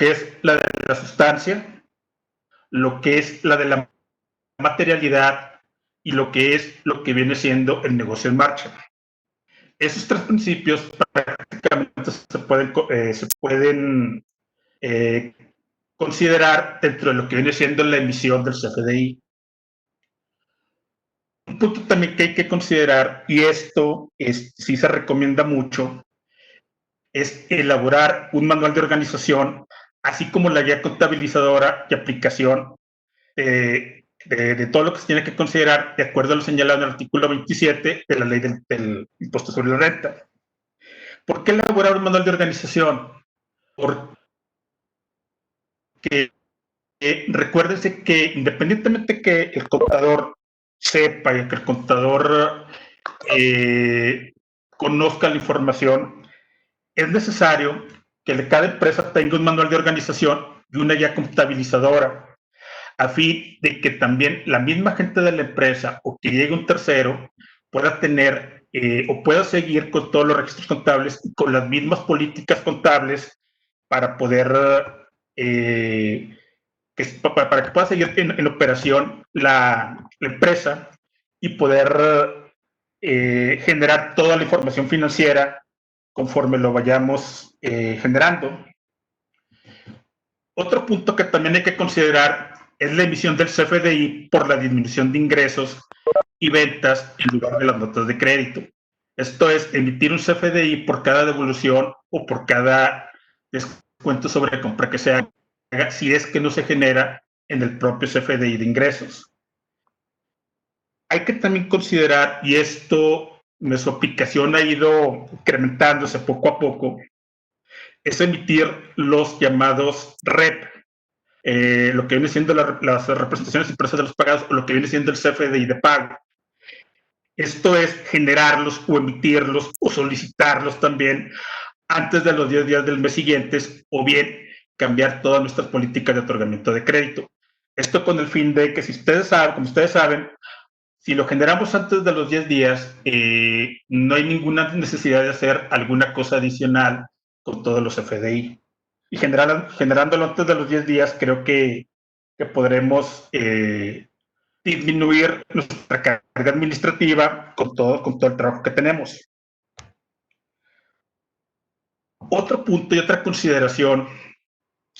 que es la de la sustancia, lo que es la de la materialidad y lo que viene siendo el negocio en marcha. Esos tres principios prácticamente se pueden considerar dentro de lo que viene siendo la emisión del CFDI. Un punto también que hay que considerar, y esto sí se recomienda mucho, es elaborar un manual de organización, así como la guía contabilizadora y aplicación de todo lo que se tiene que considerar de acuerdo a lo señalado en el artículo 27 de la ley del impuesto sobre la renta. ¿Por qué elaborar un manual de organización? Porque recuérdense que independientemente que el contador sepa y que el contador conozca la información, es necesario que cada empresa tenga un manual de organización y una guía contabilizadora, a fin de que también la misma gente de la empresa o que llegue un tercero pueda tener o pueda seguir con todos los registros contables y con las mismas políticas contables para poder para que pueda seguir en operación la empresa y poder generar toda la información financiera conforme lo vayamos generando. Otro punto que también hay que considerar es la emisión del CFDI por la disminución de ingresos y ventas en lugar de las notas de crédito. Esto es, emitir un CFDI por cada devolución o por cada descuento sobre compra que se haga, si es que no se genera en el propio CFDI de ingresos. Hay que también considerar, y esto, su aplicación ha ido incrementándose poco a poco, es emitir los llamados REP, lo que viene siendo las representaciones impresas de los pagados, o lo que viene siendo el CFDI de pago. Esto es generarlos o emitirlos o solicitarlos también antes de los 10 días del mes siguientes, o bien cambiar todas nuestras políticas de otorgamiento de crédito. Esto con el fin de que, si ustedes saben, como ustedes saben, si lo generamos antes de los 10 días, no hay ninguna necesidad de hacer alguna cosa adicional con todos los FDI. Y generándolo antes de los 10 días, creo que podremos disminuir nuestra carga administrativa con todo el trabajo que tenemos. Otro punto y otra consideración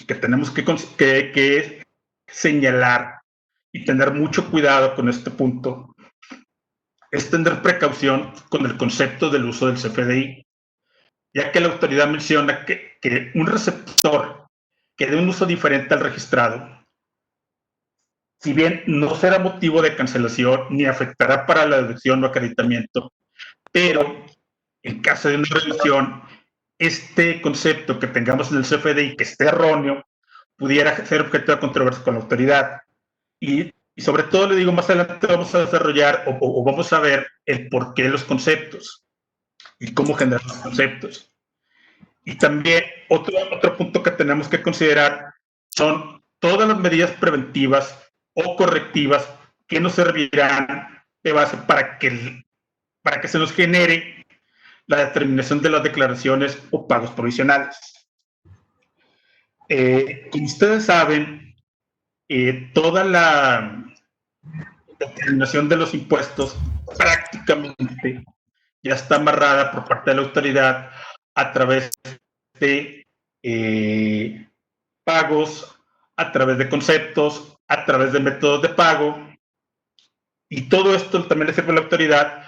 que tenemos que señalar y tener mucho cuidado con este punto es tener precaución con el concepto del uso del CFDI, ya que la autoridad menciona que un receptor que dé un uso diferente al registrado, si bien no será motivo de cancelación ni afectará para la deducción o acreditamiento, pero en caso de una revisión, este concepto que tengamos en el CFDI que esté erróneo pudiera ser objeto de controversia con la autoridad. Y sobre todo, le digo, más adelante vamos a desarrollar o vamos a ver el porqué de los conceptos y cómo generar los conceptos. Y también otro punto que tenemos que considerar son todas las medidas preventivas o correctivas que nos servirán de base para que se nos genere la determinación de las declaraciones o pagos provisionales. Como ustedes saben, toda la determinación de los impuestos prácticamente ya está amarrada por parte de la autoridad a través de pagos, a través de conceptos, a través de métodos de pago, y todo esto también le sirve a la autoridad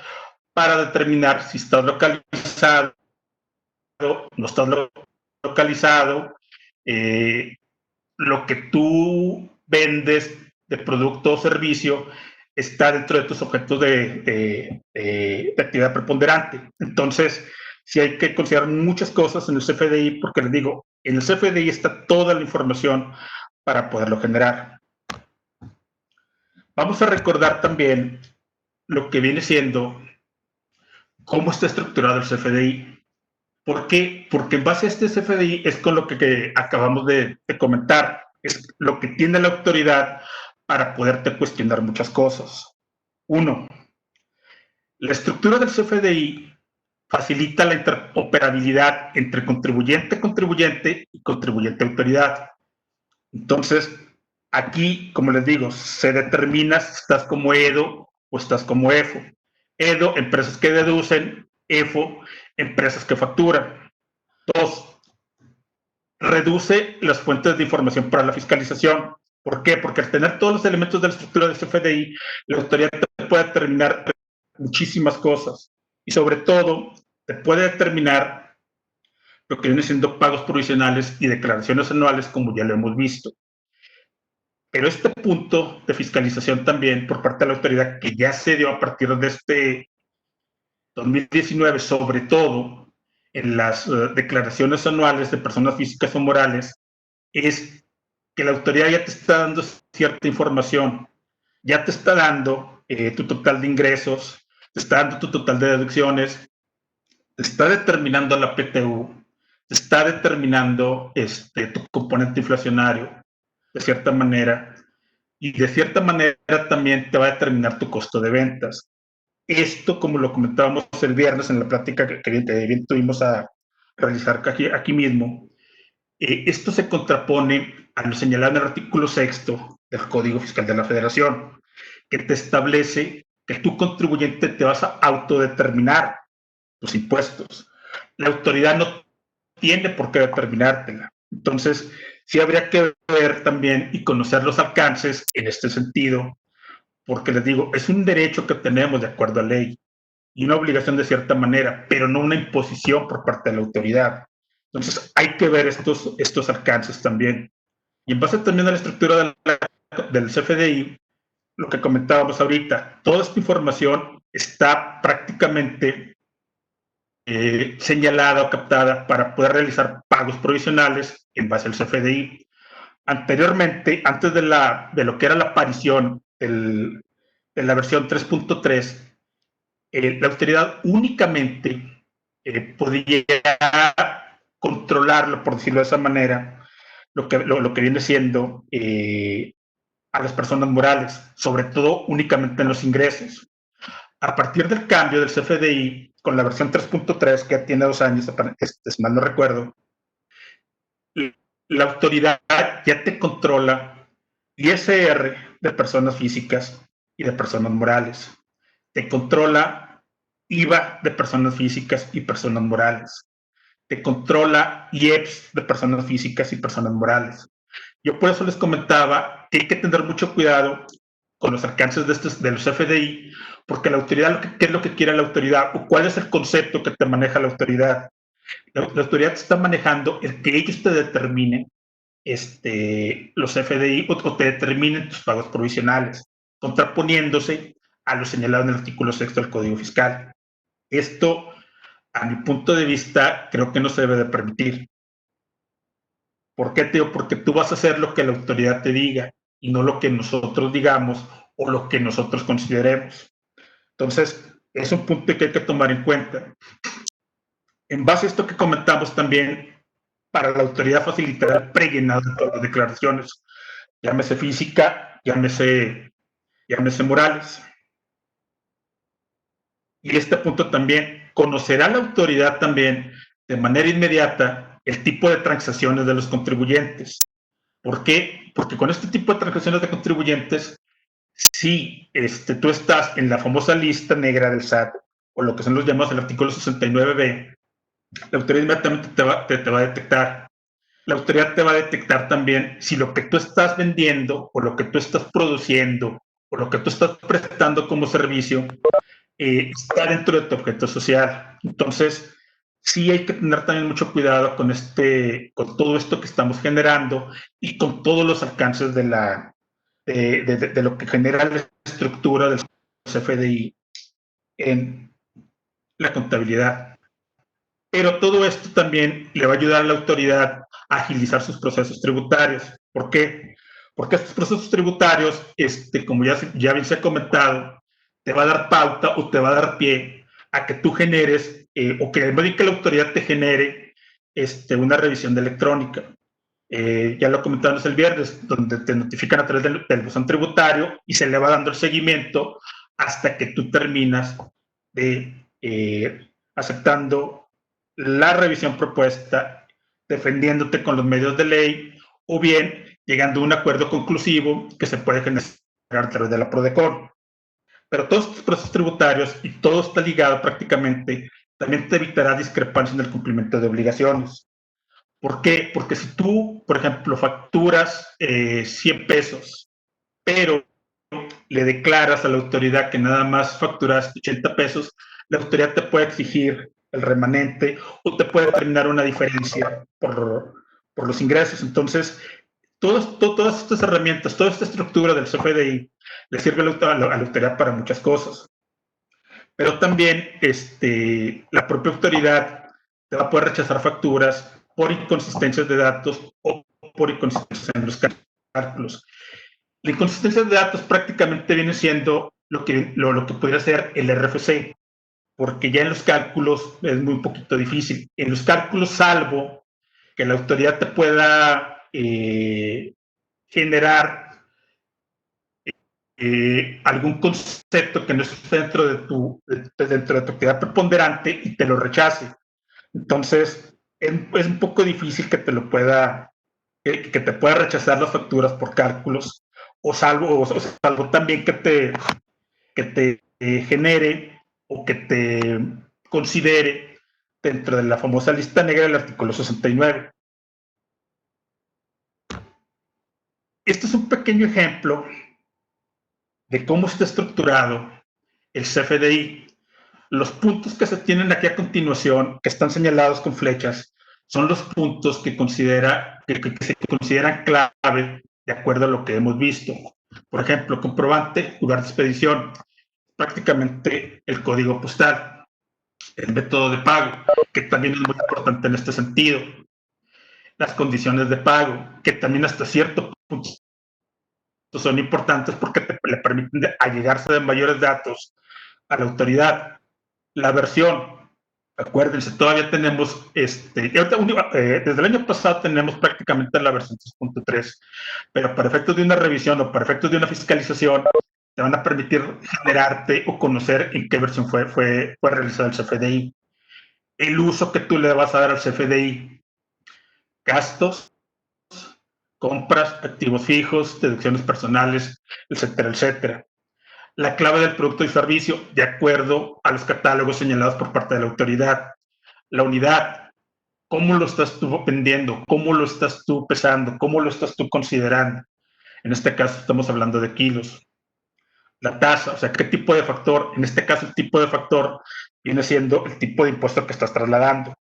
para determinar si está localizado, no está localizado, lo que tú vendes de producto o servicio está dentro de tus objetos de actividad preponderante. Entonces, sí hay que considerar muchas cosas en el CFDI, porque les digo, en el CFDI está toda la información para poderlo generar. Vamos a recordar también lo que viene siendo cómo está estructurado el CFDI. ¿Por qué? Porque en base a este CFDI es con lo que acabamos de comentar, es lo que tiene la autoridad para poderte cuestionar muchas cosas. Uno, la estructura del CFDI facilita la interoperabilidad entre contribuyente y contribuyente-autoridad. Entonces, aquí, como les digo, se determina si estás como EDO o estás como EFO. EDO, empresas que deducen; EFO, empresas que facturan. Dos, reduce las fuentes de información para la fiscalización. ¿Por qué? Porque al tener todos los elementos de la estructura del CFDI, la autoridad te puede determinar muchísimas cosas y sobre todo te puede determinar lo que viene siendo pagos provisionales y declaraciones anuales, como ya lo hemos visto. Pero este punto de fiscalización también por parte de la autoridad, que ya se dio a partir de este 2019, sobre todo en las declaraciones anuales de personas físicas o morales, es que la autoridad ya te está dando cierta información, ya te está dando tu total de ingresos, te está dando tu total de deducciones, te está determinando la PTU, te está determinando tu componente inflacionario, de cierta manera, y de cierta manera también te va a determinar tu costo de ventas. Esto, como lo comentábamos el viernes en la plática que bien tuvimos a realizar aquí mismo, esto se contrapone a lo señalado en el artículo 6º del Código Fiscal de la Federación, que te establece que tú, contribuyente, te vas a autodeterminar tus impuestos. La autoridad no tiene por qué determinártela. Entonces, sí habría que ver también y conocer los alcances en este sentido, porque les digo, es un derecho que tenemos de acuerdo a ley y una obligación de cierta manera, pero no una imposición por parte de la autoridad. Entonces, hay que ver estos alcances también. Y en base también a la estructura del CFDI, lo que comentábamos ahorita, toda esta información está prácticamente señalada o captada para poder realizar pagos provisionales en base al CFDI. Anteriormente, antes de lo que era la aparición de la versión 3.3, la autoridad únicamente podía controlarlo, por decirlo de esa manera, lo que viene siendo a las personas morales, sobre todo únicamente en los ingresos. A partir del cambio del CFDI con la versión 3.3, que tiene 2 años, si mal no recuerdo, la autoridad ya te controla ISR de personas físicas y de personas morales. Te controla IVA de personas físicas y personas morales. Te controla IEPS de personas físicas y personas morales. Yo por eso les comentaba que hay que tener mucho cuidado con los alcances de los FDI, porque la autoridad, ¿qué es lo que quiere la autoridad? ¿O cuál es el concepto que te maneja la autoridad? La autoridad te está manejando el que ellos te determinen los FDI o te determinen tus pagos provisionales, contraponiéndose a lo señalado en el artículo 6 del Código Fiscal. Esto, a mi punto de vista, creo que no se debe de permitir. ¿Por qué, tío? Porque tú vas a hacer lo que la autoridad te diga y no lo que nosotros digamos o lo que nosotros consideremos. Entonces, es un punto que hay que tomar en cuenta. En base a esto que comentamos también, para la autoridad facilitar el prellenado de todas las declaraciones, llámese física, llámese morales. Y este punto también, conocerá la autoridad también de manera inmediata el tipo de transacciones de los contribuyentes. ¿Por qué? Porque con este tipo de transacciones de contribuyentes, si tú estás en la famosa lista negra del SAT, o lo que son los llamados el artículo 69B, la autoridad inmediatamente te va a detectar. La autoridad te va a detectar también si lo que tú estás vendiendo, o lo que tú estás produciendo, o lo que tú estás prestando como servicio, está dentro de tu objeto social. Entonces, sí hay que tener también mucho cuidado con todo esto que estamos generando y con todos los alcances de lo que genera la estructura del CFDI en la contabilidad. Pero todo esto también le va a ayudar a la autoridad a agilizar sus procesos tributarios. ¿Por qué? Porque estos procesos tributarios, como ya bien se ha comentado, te va a dar pauta o te va a dar pie a que tú generes, o que en vez de que la autoridad te genere una revisión de electrónica. Ya lo comentamos el viernes, donde te notifican a través del buzón tributario y se le va dando el seguimiento hasta que tú terminas de aceptando la revisión propuesta, defendiéndote con los medios de ley, o bien llegando a un acuerdo conclusivo que se puede generar a través de la PRODECON. Pero todos estos procesos tributarios, y todo está ligado prácticamente, también te evitará discrepancias en el cumplimiento de obligaciones. ¿Por qué? Porque si tú, por ejemplo, facturas 100 pesos, pero le declaras a la autoridad que nada más facturaste 80 pesos, la autoridad te puede exigir el remanente o te puede determinar una diferencia por los ingresos. Entonces, todas estas herramientas, toda esta estructura del CFDI le sirve a la autoridad para muchas cosas. Pero también la propia autoridad te va a poder rechazar facturas por inconsistencias de datos o por inconsistencias en los cálculos. La inconsistencia de datos prácticamente viene siendo lo que pudiera ser el RFC, porque ya en los cálculos es muy poquito difícil. En los cálculos, salvo que la autoridad te pueda generar algún concepto que no esté dentro de tu actividad preponderante y te lo rechace. Entonces, es un poco difícil que te lo pueda, que te pueda rechazar las facturas por cálculos, o salvo también que te genere o que te considere dentro de la famosa lista negra del artículo 69. Este es un pequeño ejemplo de cómo está estructurado el CFDI. Los puntos que se tienen aquí a continuación, que están señalados con flechas, son los puntos que se consideran clave de acuerdo a lo que hemos visto. Por ejemplo, comprobante, lugar de expedición, prácticamente el código postal, el método de pago, que también es muy importante en este sentido, las condiciones de pago, que también hasta cierto punto son importantes porque le permiten allegarse de mayores datos a la autoridad. La versión, acuérdense, todavía tenemos, desde el año pasado tenemos prácticamente la versión 3.3, pero para efectos de una revisión o para efectos de una fiscalización, te van a permitir generarte o conocer en qué versión fue realizado el CFDI. El uso que tú le vas a dar al CFDI, gastos, compras, activos fijos, deducciones personales, etcétera, etcétera. La clave del producto y servicio, de acuerdo a los catálogos señalados por parte de la autoridad. La unidad, cómo lo estás tú vendiendo, cómo lo estás tú pesando, cómo lo estás tú considerando. En este caso estamos hablando de kilos. La tasa, o sea, qué tipo de factor, en este caso el tipo de factor viene siendo el tipo de impuesto que estás trasladando.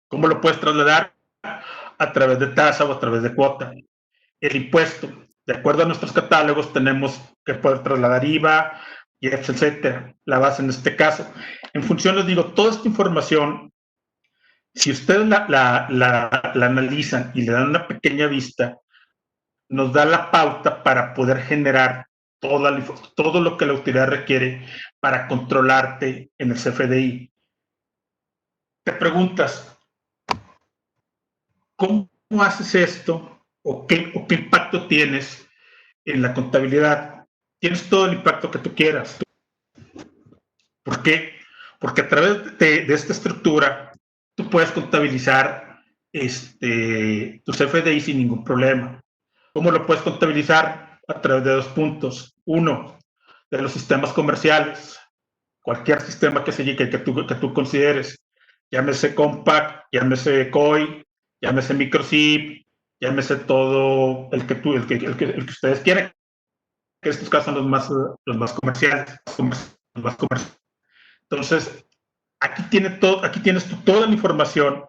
¿Cómo lo puedes trasladar? A través de tasa o a través de cuota. El impuesto, de acuerdo a nuestros catálogos, tenemos que poder trasladar IVA, IEPS, etcétera. La base en este caso. En función, les digo, toda esta información, si ustedes la analizan y le dan una pequeña vista, nos da la pauta para poder generar todo lo que la autoridad requiere para controlarte en el CFDI. Te preguntas, ¿cómo haces esto? ¿O qué impacto tienes en la contabilidad? Tienes todo el impacto que tú quieras. ¿Por qué? Porque a través de esta estructura tú puedes contabilizar tu CFDI sin ningún problema. ¿Cómo lo puedes contabilizar? A través de dos puntos. Uno, de los sistemas comerciales. Cualquier sistema que tú consideres. Llámese Compact, llámese COI, llámese Microchip, llámese todo el que ustedes quieran, que estos casos son los más comerciales. Entonces, aquí tienes toda la información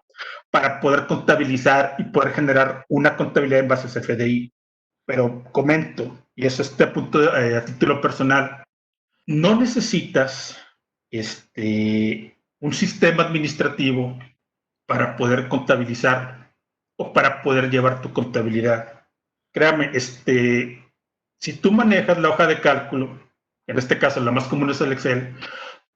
para poder contabilizar y poder generar una contabilidad en base a CFDI. Pero comento, y eso es punto a título personal, no necesitas un sistema administrativo para poder contabilizar o para poder llevar tu contabilidad. Créame, si tú manejas la hoja de cálculo, en este caso la más común es el Excel,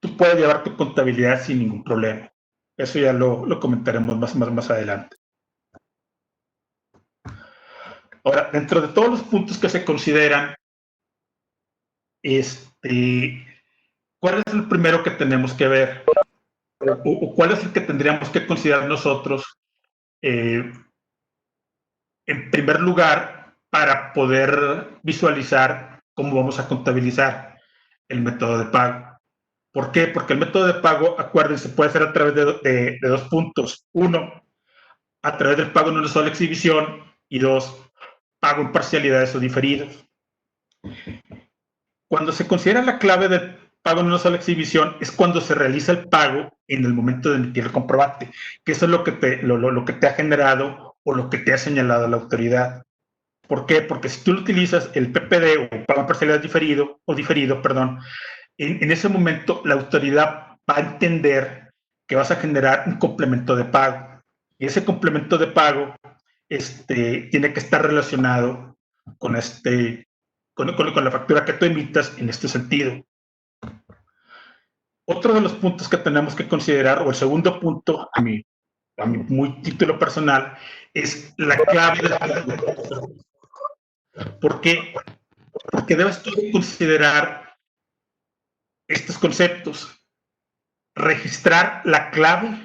tú puedes llevar tu contabilidad sin ningún problema. Eso ya lo comentaremos más adelante. Ahora, dentro de todos los puntos que se consideran, ¿cuál es el primero que tenemos que ver? o cuál es el que tendríamos que considerar nosotros en primer lugar para poder visualizar cómo vamos a contabilizar el método de pago. ¿Por qué? Porque el método de pago, acuérdense, puede ser a través de dos puntos. Uno, a través del pago en una sola exhibición, y dos, pago en parcialidades o diferidos. Cuando se considera la clave del pago en una sola exhibición es cuando se realiza el pago en el momento de emitir el comprobante, que eso es lo que te ha generado o lo que te ha señalado la autoridad. ¿Por qué? Porque si tú utilizas el PPD o pago en parcialidad diferido, en ese momento la autoridad va a entender que vas a generar un complemento de pago. Y ese complemento de pago tiene que estar relacionado con, con la factura que tú emitas en este sentido. Otro de los puntos que tenemos que considerar, o el segundo punto, a mi muy título personal, es la clave del producto. ¿Por qué? Porque debes tú considerar estos conceptos. Registrar la clave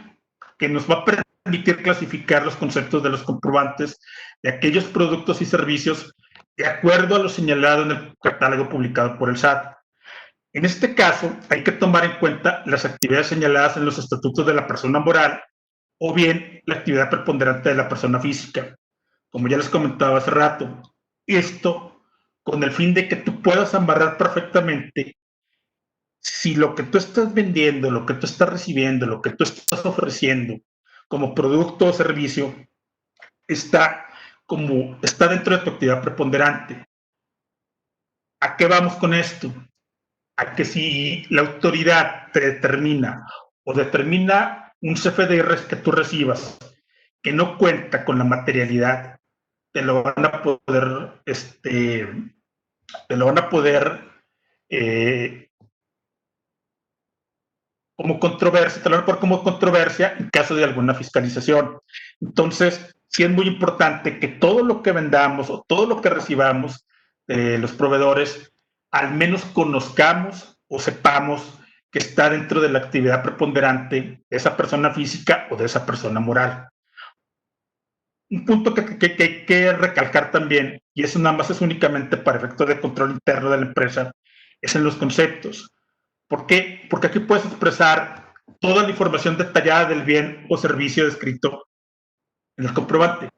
que nos va a permitir clasificar los conceptos de los comprobantes de aquellos productos y servicios de acuerdo a lo señalado en el catálogo publicado por el SAT. En este caso, hay que tomar en cuenta las actividades señaladas en los estatutos de la persona moral o bien la actividad preponderante de la persona física, como ya les comentaba hace rato. Esto con el fin de que tú puedas amarrar perfectamente si lo que tú estás vendiendo, lo que tú estás recibiendo, lo que tú estás ofreciendo como producto o servicio está dentro de tu actividad preponderante. ¿A qué vamos con esto? A que si la autoridad te determina o determina un CFDI que tú recibas que no cuenta con la materialidad, te lo van a poder, te lo van a poder como controversia, te lo van a poner como controversia en caso de alguna fiscalización. Entonces, sí es muy importante que todo lo que vendamos o todo lo que recibamos de los proveedores, al menos conozcamos o sepamos que está dentro de la actividad preponderante de esa persona física o de esa persona moral. Un punto que hay que recalcar también, y eso nada más es únicamente para efectos de control interno de la empresa, es en los conceptos. ¿Por qué? Porque aquí puedes expresar toda la información detallada del bien o servicio descrito en el comprobante.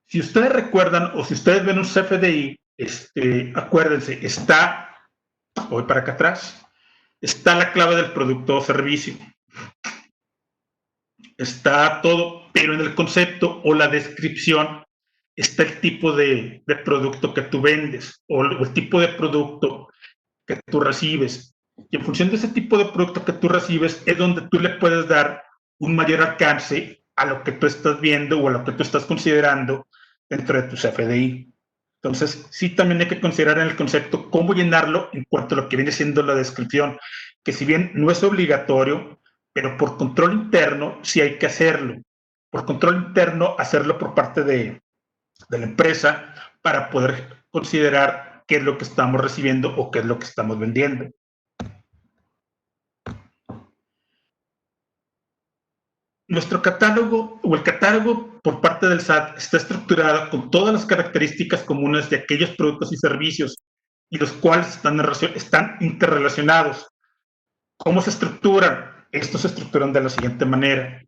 Si ustedes recuerdan o si ustedes ven un CFDI, acuérdense, voy para acá atrás, está la clave del producto o servicio. Está todo, pero en el concepto o la descripción está el tipo de producto que tú vendes o el tipo de producto que tú recibes. Y en función de ese tipo de producto que tú recibes es donde tú le puedes dar un mayor alcance a lo que tú estás viendo o a lo que tú estás considerando dentro de tu CFDI. Entonces, sí también hay que considerar en el concepto cómo llenarlo en cuanto a lo que viene siendo la descripción, que si bien no es obligatorio, pero por control interno sí hay que hacerlo. Por control interno, hacerlo por parte de la empresa para poder considerar qué es lo que estamos recibiendo o qué es lo que estamos vendiendo. Nuestro catálogo o el catálogo por parte del SAT está estructurado con todas las características comunes de aquellos productos y servicios y los cuales están interrelacionados. ¿Cómo se estructuran? Estos se estructuran de la siguiente manera.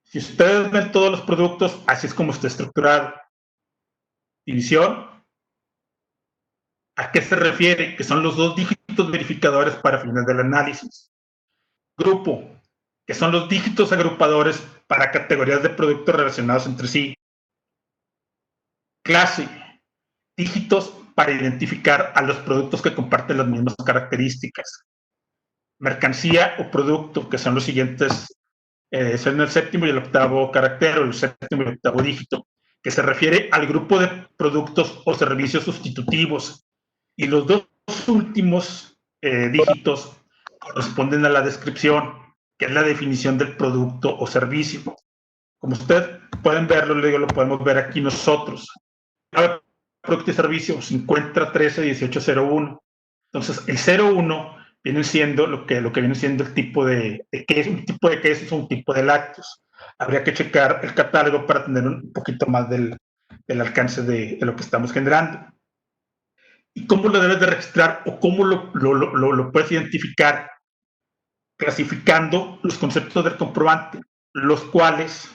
Si ustedes ven todos los productos, así es como está estructurado. División, ¿a qué se refiere? Que son los dos dígitos verificadores para fines del análisis. Grupo, que son los dígitos agrupadores para categorías de productos relacionados entre sí. Clase, dígitos para identificar a los productos que comparten las mismas características. Mercancía o producto, que son los siguientes, son el séptimo y el octavo carácter, o el séptimo y el octavo dígito, que se refiere al grupo de productos o servicios sustitutivos. Y los dos últimos dígitos corresponden a la descripción, que es la definición del producto o servicio. Como ustedes pueden verlo, lo podemos ver aquí nosotros. Producto y servicio 5013-1801. Entonces, el 01 vienen siendo lo que viene siendo el tipo de queso, un tipo de quesos o un tipo de lácteos. Habría que checar el catálogo para tener un poquito más del alcance de lo que estamos generando. ¿Y cómo lo debes de registrar o cómo lo puedes identificar? Clasificando los conceptos del comprobante, los cuales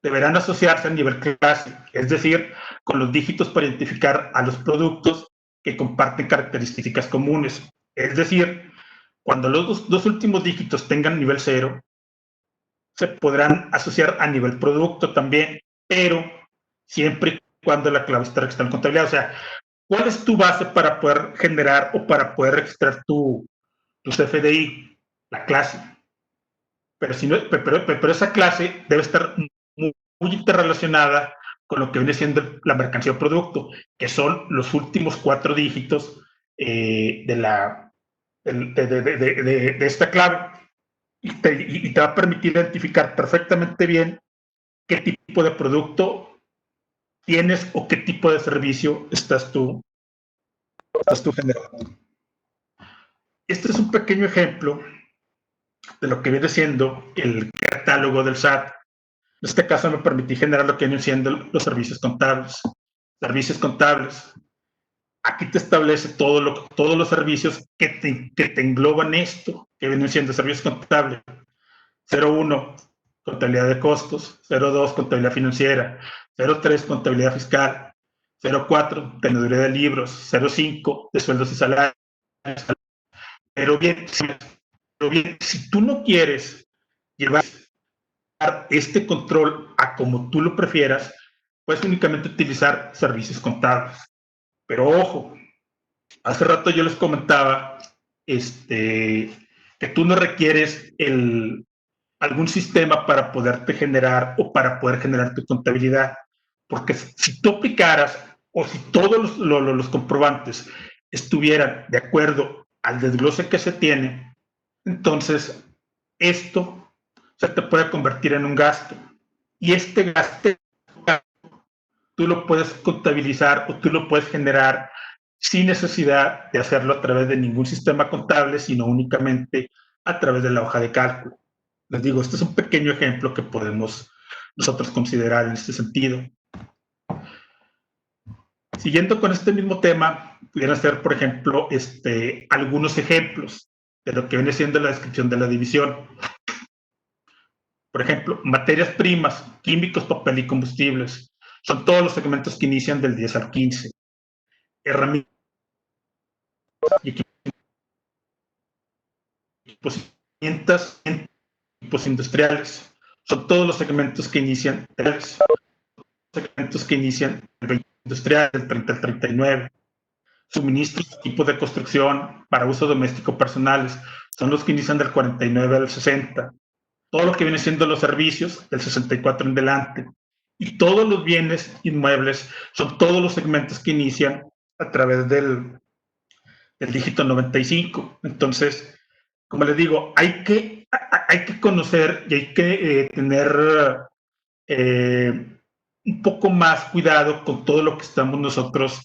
deberán asociarse a nivel clase, es decir, con los dígitos para identificar a los productos que comparten características comunes. Es decir, cuando los dos últimos dígitos tengan nivel 0, se podrán asociar a nivel producto también, pero siempre y cuando la clave esté registrada en contabilidad. O sea, ¿cuál es tu base para poder generar o para poder registrar tu CFDI? La clase. Pero, si no, pero esa clase debe estar muy interrelacionada con lo que viene siendo la mercancía o producto, que son los últimos 4 dígitos de esta clave. Y te va a permitir identificar perfectamente bien qué tipo de producto tienes o qué tipo de servicio estás tú generando. Este es un pequeño ejemplo de lo que viene siendo el catálogo del SAT. En este caso me permití generar lo que vienen siendo los servicios contables. Servicios contables. Aquí te establece todos los servicios que te engloban esto, que vienen siendo servicios contables. 01, contabilidad de costos. 02, contabilidad financiera. 03, contabilidad fiscal. 04, teneduría de libros. 05, de sueldos y salarios. Pero bien, si tú no quieres llevar este control a como tú lo prefieras, puedes únicamente utilizar servicios contables. Pero ojo, hace rato yo les comentaba que tú no requieres algún sistema para poderte generar o para poder generar tu contabilidad. Porque si tú aplicaras o si todos los comprobantes estuvieran de acuerdo al desglose que se tiene, entonces esto se te puede convertir en un gasto. Y este gasto tú lo puedes contabilizar o tú lo puedes generar sin necesidad de hacerlo a través de ningún sistema contable, sino únicamente a través de la hoja de cálculo. Les digo, este es un pequeño ejemplo que podemos nosotros considerar en este sentido. Siguiendo con este mismo tema, pudieran ser, por ejemplo, algunos ejemplos de lo que viene siendo la descripción de la división. Por ejemplo, materias primas, químicos, papel y combustibles. Son todos los segmentos que inician del 10 al 15. Herramientas y equipos industriales. Son todos los segmentos que inician del 20 industrial, del 30 al 39. Suministros, equipos de construcción para uso doméstico personales, son los que inician del 49 al 60. Todo lo que viene siendo los servicios, del 64 en adelante. Y todos los bienes inmuebles son todos los segmentos que inician a través del dígito 95. Entonces, como les digo, hay que conocer y hay que tener un poco más cuidado con todo lo que estamos nosotros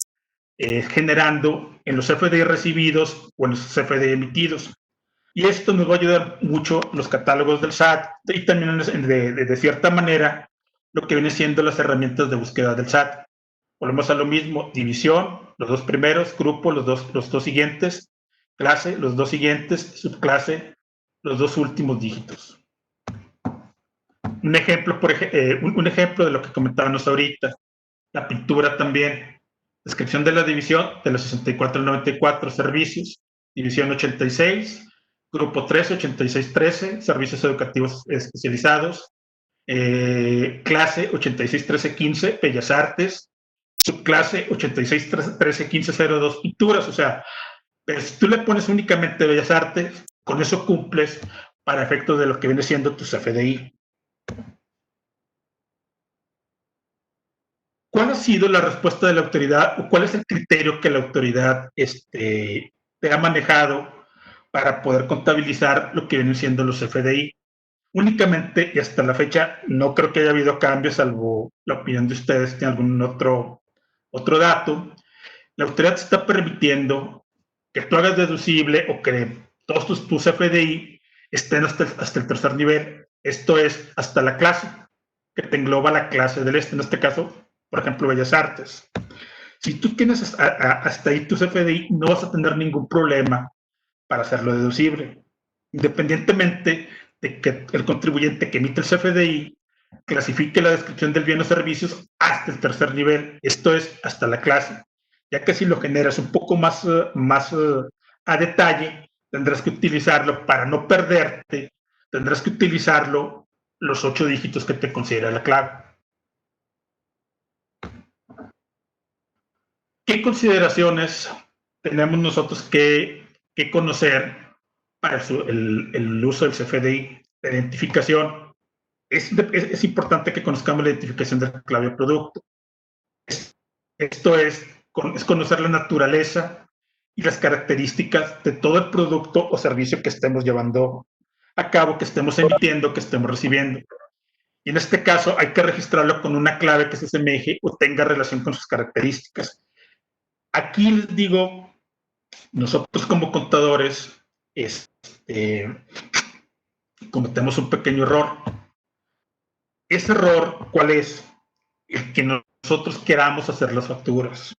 generando en los CFDI recibidos o en los CFDI emitidos. Y esto nos va a ayudar mucho los catálogos del SAT y también de cierta manera lo que viene siendo las herramientas de búsqueda del SAT. Volvemos a lo mismo, división, los 2 primeros, grupo, los dos siguientes, clase, los 2 siguientes, subclase, los 2 últimos dígitos. Un ejemplo, un ejemplo de lo que comentábamos ahorita, la pintura también. Descripción de la división de los 64 al 94, servicios, división 86, grupo 13, 86, 13, servicios educativos especializados, clase 86, 13, 15, bellas artes, subclase 86, 13, 15, 02, pinturas. O sea, pero si tú le pones únicamente bellas artes, con eso cumples para efectos de lo que viene siendo tu CFDI. ¿Cuál ha sido la respuesta de la autoridad o cuál es el criterio que la autoridad te ha manejado para poder contabilizar lo que vienen siendo los FDI? Únicamente, y hasta la fecha, no creo que haya habido cambios, salvo la opinión de ustedes, tiene algún otro dato. La autoridad te está permitiendo que tú hagas deducible o que todos tus FDI estén hasta el tercer nivel. Esto es, hasta la clase, que te engloba la clase del en este caso, por ejemplo, Bellas Artes. Si tú tienes hasta ahí tus FDI, no vas a tener ningún problema para hacerlo deducible, independientemente de que el contribuyente que emite el CFDI clasifique la descripción del bien o servicios hasta el tercer nivel, esto es, hasta la clase, ya que si lo generas un poco más a detalle, tendrás que utilizarlo para no perderte, tendrás que utilizarlo los 8 dígitos que te considera la clave. ¿Qué consideraciones tenemos nosotros que conocer para el uso del CFDI? La identificación. Es importante que conozcamos la identificación del clave de producto. Esto es conocer la naturaleza y las características de todo el producto o servicio que estemos llevando a cabo, que estemos emitiendo, que estemos recibiendo. Y en este caso hay que registrarlo con una clave que se asemeje o tenga relación con sus características. Aquí les digo, nosotros como contadores cometemos un pequeño error. Ese error, ¿cuál es? El que nosotros queramos hacer las facturas.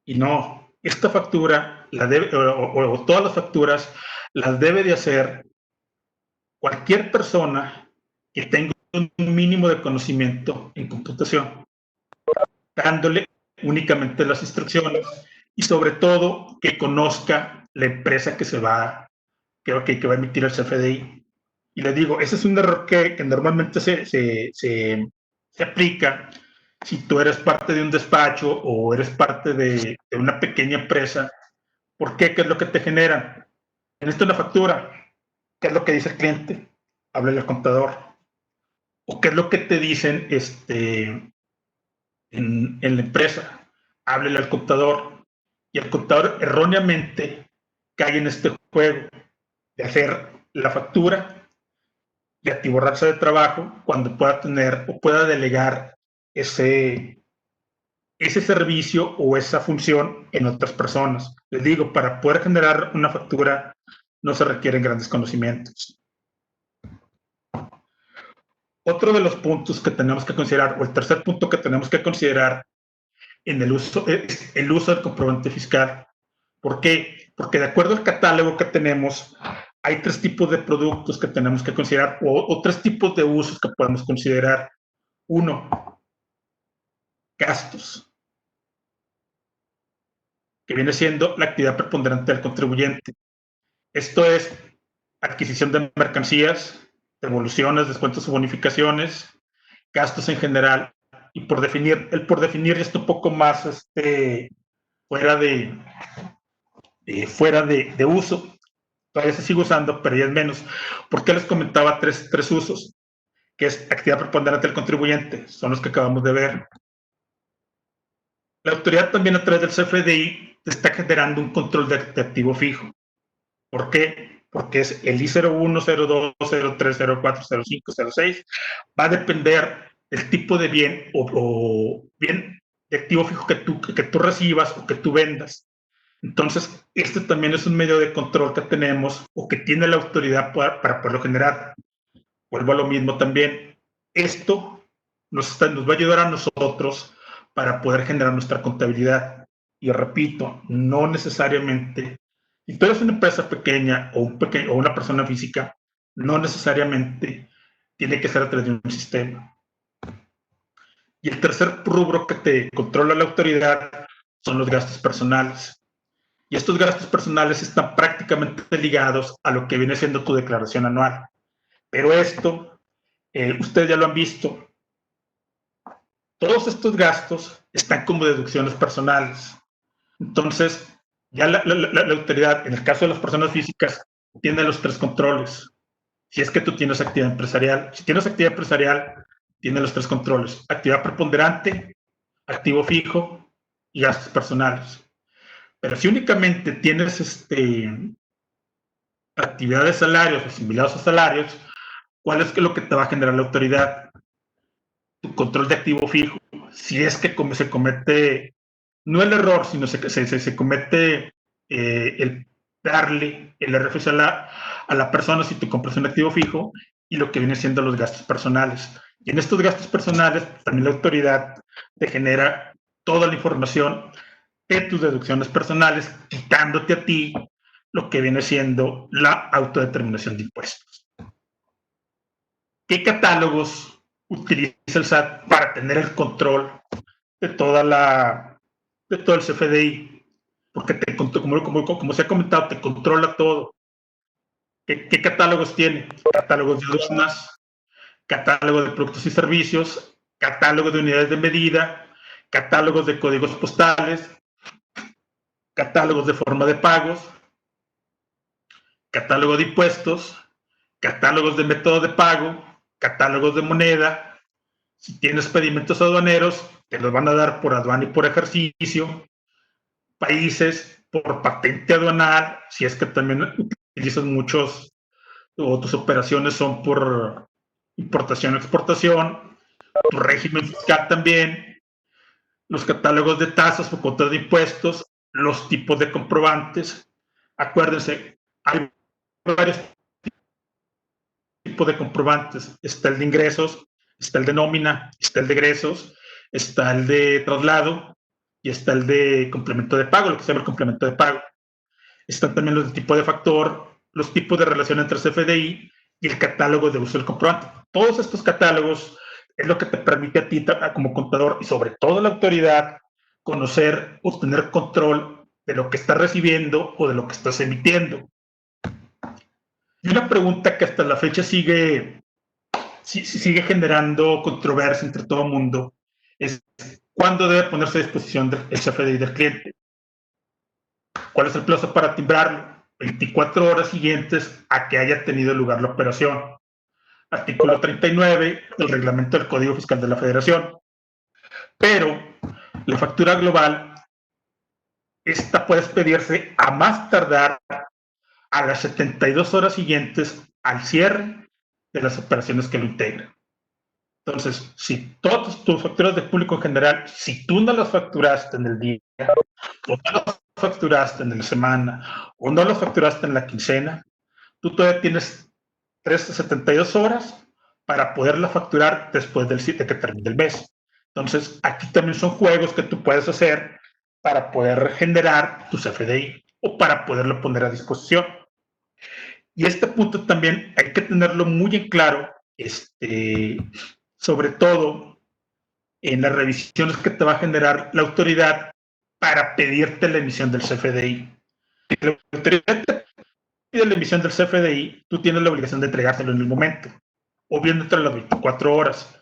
Y no, esta factura la debe, o todas las facturas las debe de hacer cualquier persona que tenga un mínimo de conocimiento en computación, dándole únicamente las instrucciones y sobre todo que conozca la empresa que va a emitir el CFDI. Y les digo, ese es un error que normalmente se aplica si tú eres parte de un despacho o eres parte de una pequeña empresa. ¿Por qué? ¿Qué es lo que te generan? En esto una factura. ¿Qué es lo que dice el cliente? Háblale al contador. ¿O qué es lo que te dicen en la empresa? Háblale al contador. Y el contador erróneamente cae en este juego de hacer la factura y atiborrarse de trabajo cuando pueda tener o pueda delegar ese servicio o esa función en otras personas. Les digo, para poder generar una factura no se requieren grandes conocimientos. Otro de los puntos que tenemos que considerar, o el tercer punto que tenemos que considerar en el uso, es el uso del comprobante fiscal. ¿Por qué? Porque de acuerdo al catálogo que tenemos, hay 3 tipos de productos que tenemos que considerar o 3 tipos de usos que podemos considerar. 1, gastos, que viene siendo la actividad preponderante del contribuyente. Esto es adquisición de mercancías, devoluciones, descuentos o bonificaciones, gastos en general. Y por definir esto un poco más fuera de uso, todavía se sigue usando, pero ya es menos. ¿Por qué les comentaba tres usos? Que es actividad preponderante del contribuyente, son los que acabamos de ver. La autoridad también a través del CFDI está generando un control de activo fijo. ¿Por qué? Porque es el I01, 02, 03, 04, 05, 06. Va a depender del tipo de bien o bien de activo fijo que tú recibas o que tú vendas. Entonces, este también es un medio de control que tenemos o que tiene la autoridad para poderlo generar. Vuelvo a lo mismo también. Esto nos va a ayudar a nosotros para poder generar nuestra contabilidad. Y repito, no necesariamente, si tú eres una empresa pequeña o una persona física, no necesariamente tiene que ser a través de un sistema. Y el tercer rubro que te controla la autoridad son los gastos personales. Y estos gastos personales están prácticamente ligados a lo que viene siendo tu declaración anual. Pero esto, ustedes ya lo han visto, todos estos gastos están como deducciones personales. Entonces, ya la autoridad, en el caso de las personas físicas, tiene los 3 controles. Si es que tú tienes actividad empresarial, si tienes actividad empresarial, tiene los 3 controles: actividad preponderante, activo fijo y gastos personales. Pero si únicamente tienes actividades salarios o similares a salarios, ¿cuál es lo que te va a generar la autoridad? Tu control de activo fijo. Si es que se comete, no el error, sino se comete darle el RFC a la persona si tú compras un activo fijo y lo que viene siendo los gastos personales. Y en estos gastos personales, también la autoridad te genera toda la información de tus deducciones personales, quitándote a ti lo que viene siendo la autodeterminación de impuestos. ¿Qué catálogos utiliza el SAT para tener el control de todo el CFDI? Porque como se ha comentado, te controla todo. ¿Qué catálogos tiene? Catálogos de aduanas, catálogo de productos y servicios, catálogo de unidades de medida, catálogos de códigos postales, catálogos de forma de pagos, catálogo de impuestos, catálogos de método de pago, catálogos de moneda. Si tienes pedimentos aduaneros, te los van a dar por aduana y por ejercicio. Países, por patente aduanal, si es que también utilizas muchos o tus operaciones son por importación o exportación, tu régimen fiscal también, los catálogos de tasas por cuotas de impuestos, los tipos de comprobantes. Acuérdense, hay varios tipos de comprobantes. Está el de ingresos, está el de nómina, está el de egresos, está el de traslado y está el de complemento de pago, lo que se llama el complemento de pago. Están también los de tipo de factor, los tipos de relación entre CFDI y el catálogo de uso del comprobante. Todos estos catálogos es lo que te permite a ti como contador y sobre todo la autoridad conocer o tener control de lo que estás recibiendo o de lo que estás emitiendo. Y una pregunta que hasta la fecha sigue generando controversia entre todo el mundo es ¿cuándo debe ponerse a disposición del CFDI del cliente? ¿Cuál es el plazo para timbrarlo? 24 horas siguientes a que haya tenido lugar la operación. Artículo 39 del reglamento del Código Fiscal de la Federación. Pero la factura global, esta puede expedirse a más tardar a las 72 horas siguientes al cierre de las operaciones que lo integran. Entonces, si todas tus facturas de público en general, si tú no las facturaste en el día, o no las facturaste en la semana, o no las facturaste en la quincena, tú todavía tienes 72 horas para poderla facturar después de que termine el mes. Entonces, aquí también son juegos que tú puedes hacer para poder generar tu CFDI o para poderlo poner a disposición. Y este punto también hay que tenerlo muy en claro, sobre todo en las revisiones que te va a generar la autoridad para pedirte la emisión del CFDI. Si la autoridad te pide la emisión del CFDI, tú tienes la obligación de entregárselo en el momento, o bien dentro de las 24 horas.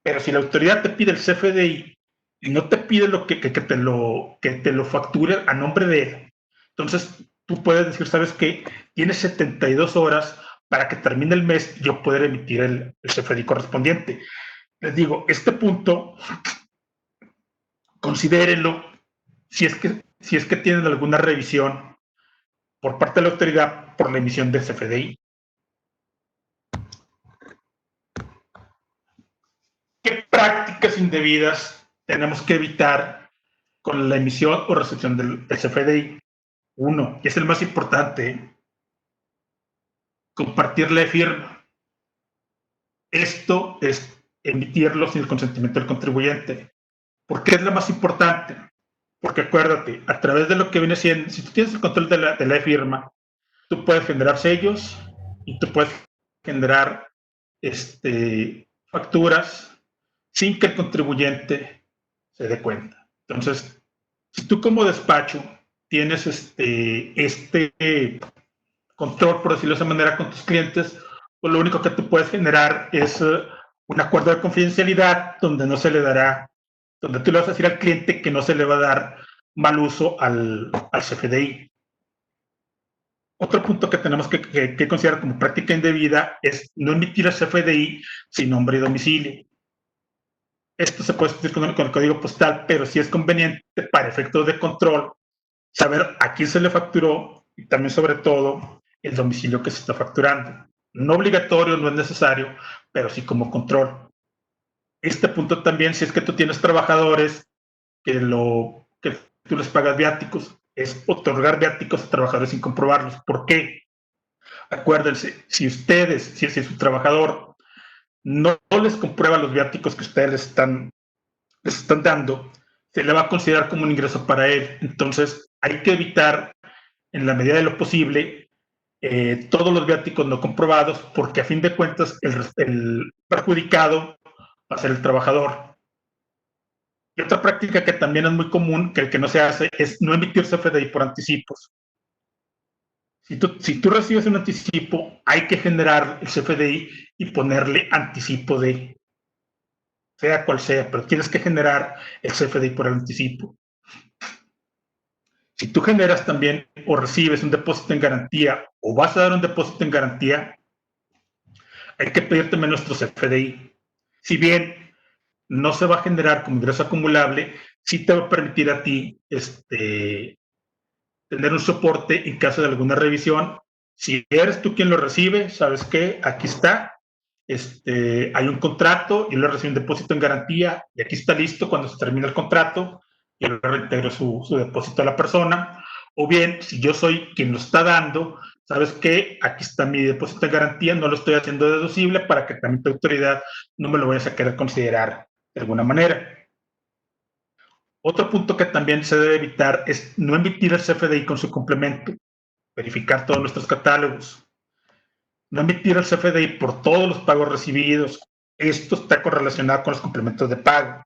Pero si la autoridad te pide el CFDI y no te pide que te lo facture a nombre de él, entonces tú puedes decir, ¿sabes qué? Tienes 72 horas para que termine el mes y yo poder emitir el CFDI correspondiente. Les digo, este punto, considérenlo si es que tienen alguna revisión por parte de la autoridad por la emisión del CFDI. ¿Qué prácticas indebidas tenemos que evitar con la emisión o recepción del CFDI? Uno, que es el más importante, compartir la firma. Esto es emitirlo sin el consentimiento del contribuyente. ¿Por qué es la más importante? Porque acuérdate, a través de lo que viene siendo, si tú tienes el control de la firma, tú puedes generar sellos y tú puedes generar facturas sin que el contribuyente se dé cuenta. Entonces, si tú como despacho tienes control, por decirlo de esa manera, con tus clientes, pues lo único que tú puedes generar es un acuerdo de confidencialidad donde no se le dará, donde tú le vas a decir al cliente que no se le va a dar mal uso al CFDI. Otro punto que tenemos que considerar como práctica indebida es no emitir el CFDI sin nombre y domicilio. Esto se puede discutir con el código postal, pero sí es conveniente para efectos de control saber a quién se le facturó y también, sobre todo, el domicilio que se está facturando. No obligatorio, no es necesario, pero sí como control. Este punto también, si es que tú tienes trabajadores que tú les pagas viáticos, es otorgar viáticos a trabajadores sin comprobarlos. ¿Por qué? Acuérdense, si su trabajador no les comprueba los viáticos que ustedes les están dando, se le va a considerar como un ingreso para él. Entonces, hay que evitar, en la medida de lo posible, todos los viáticos no comprobados, porque a fin de cuentas el perjudicado va a ser el trabajador. Y otra práctica que también es muy común, que el que no se hace, es no emitir CFDI por anticipos. Si tú recibes un anticipo, hay que generar el CFDI y ponerle anticipo de, sea cual sea, pero tienes que generar el CFDI por el anticipo. Si tú generas también o recibes un depósito en garantía o vas a dar un depósito en garantía, hay que pedir también nuestro CFDI. Si bien no se va a generar como ingreso acumulable, sí te va a permitir a ti tener un soporte en caso de alguna revisión. Si eres tú quien lo recibe, ¿sabes qué? Aquí está. Hay un contrato, yo le recibo un depósito en garantía y aquí está listo cuando se termine el contrato, yo le reintegro su depósito a la persona. O bien, si yo soy quien lo está dando, ¿sabes qué? Aquí está mi depósito en garantía, no lo estoy haciendo deducible para que también tu autoridad no me lo vayas a querer considerar de alguna manera. Otro punto que también se debe evitar es no emitir el CFDI con su complemento, verificar todos nuestros catálogos, no emitir el CFDI por todos los pagos recibidos. Esto está correlacionado con los complementos de pago.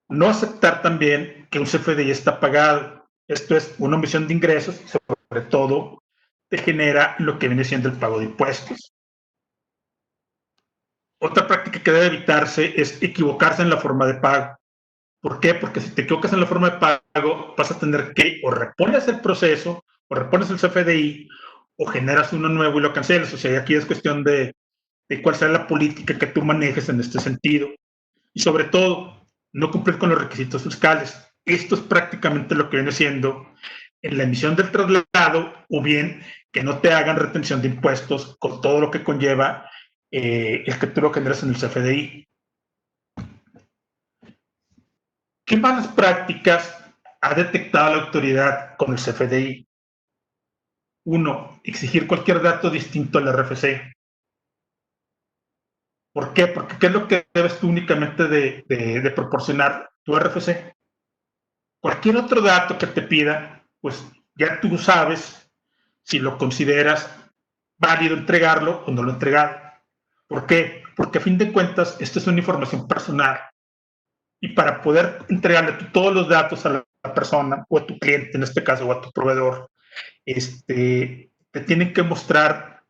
No aceptar también que un CFDI está pagado. Esto es una omisión de ingresos y sobre todo te genera lo que viene siendo el pago de impuestos. Otra práctica que debe evitarse es equivocarse en la forma de pago. ¿Por qué? Porque si te equivocas en la forma de pago, vas a tener que o repones el proceso, o repones el CFDI, o generas uno nuevo y lo cancelas. O sea, aquí es cuestión de cuál sea la política que tú manejes en este sentido. Y sobre todo, no cumplir con los requisitos fiscales. Esto es prácticamente lo que viene siendo en la emisión del traslado, o bien que no te hagan retención de impuestos con todo lo que conlleva el que tú lo generes en el CFDI. ¿Qué malas prácticas ha detectado la autoridad con el CFDI? Uno, exigir cualquier dato distinto al RFC. ¿Por qué? Porque ¿qué es lo que debes tú únicamente de proporcionar? Tu RFC. Cualquier otro dato que te pida, pues ya tú sabes si lo consideras válido entregarlo o no lo entregar. ¿Por qué? Porque a fin de cuentas, esto es una información personal. Y para poder entregarle todos los datos a la persona o a tu cliente, en este caso, o a tu proveedor, te tienen que mostrar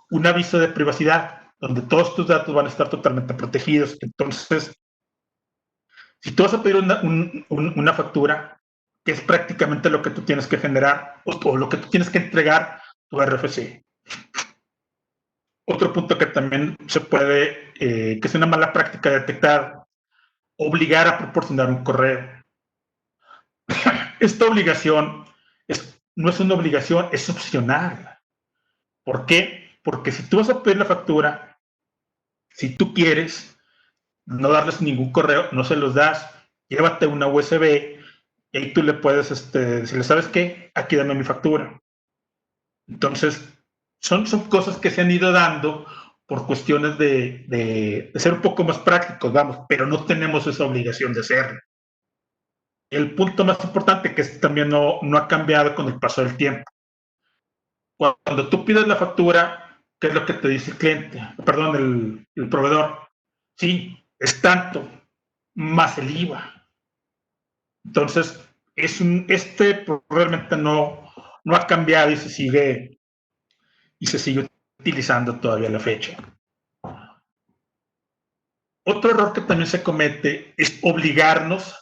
un aviso de privacidad donde todos tus datos van a estar totalmente protegidos. Entonces, si tú vas a pedir una factura, que es prácticamente lo que tú tienes que generar o lo que tú tienes que entregar, tu RFC. Otro punto que también se puede, que es una mala práctica detectar, obligar a proporcionar un correo. Esta obligación no es una obligación, es opcional. ¿Por qué? Porque si tú vas a pedir la factura, si tú quieres no darles ningún correo, no se los das, llévate una USB y ahí tú le puedes decirle, ¿sabes qué? Aquí dame mi factura. Entonces, son cosas que se han ido dando por cuestiones de ser un poco más prácticos, vamos, pero no tenemos esa obligación de hacerlo. El punto más importante, que también no ha cambiado con el paso del tiempo. Cuando tú pides la factura, ¿qué es lo que te dice el cliente? Perdón, el proveedor. Sí, es tanto, más el IVA. Entonces, realmente no ha cambiado y se sigue utilizando todavía a la fecha. Otro error que también se comete es obligarnos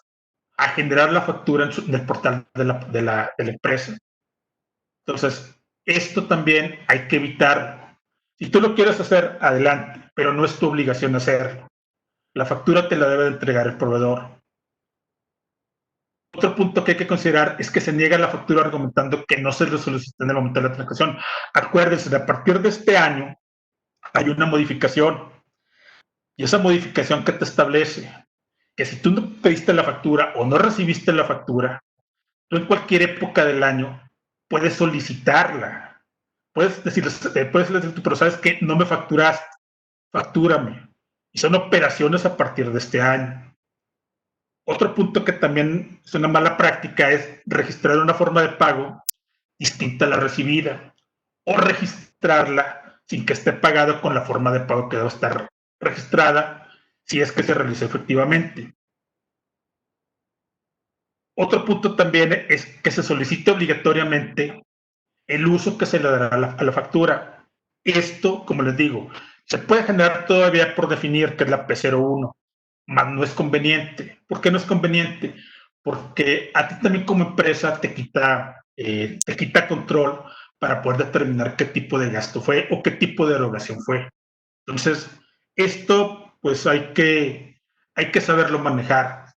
a generar la factura en el portal de la empresa. Entonces, esto también hay que evitar. Si tú lo quieres hacer, adelante, pero no es tu obligación hacerlo. La factura te la debe de entregar el proveedor. Otro punto que hay que considerar es que se niega la factura argumentando que no se le solicita en el momento de la transacción. Acuérdense, a partir de este año hay una modificación y esa modificación que te establece que si tú no pediste la factura o no recibiste la factura, tú en cualquier época del año puedes solicitarla. Puedes decirles, pero sabes que no me facturaste, factúrame. Y son operaciones a partir de este año. Otro punto que también es una mala práctica es registrar una forma de pago distinta a la recibida o registrarla sin que esté pagado con la forma de pago que debe estar registrada si es que se realizó efectivamente. Otro punto también es que se solicite obligatoriamente el uso que se le dará a la factura. Esto, como les digo, se puede generar todavía por definir que es la P01, más no es conveniente. ¿Por qué no es conveniente? Porque a ti también como empresa te quita control para poder determinar qué tipo de gasto fue o qué tipo de erogación fue. Entonces, esto pues hay que saberlo manejar.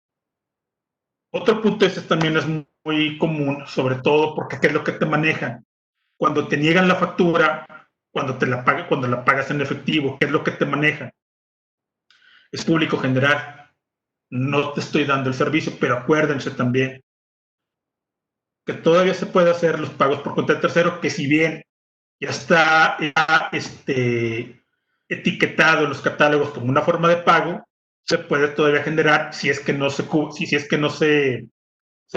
Otro punto este también es muy común, sobre todo porque ¿qué es lo que te manejan? Cuando te niegan la factura, cuando la pagas en efectivo, ¿qué es lo que te manejan? Es público general. No te estoy dando el servicio, pero acuérdense también que todavía se puede hacer los pagos por cuenta de tercero, que si bien ya está etiquetado en los catálogos como una forma de pago, se puede todavía generar si es que no se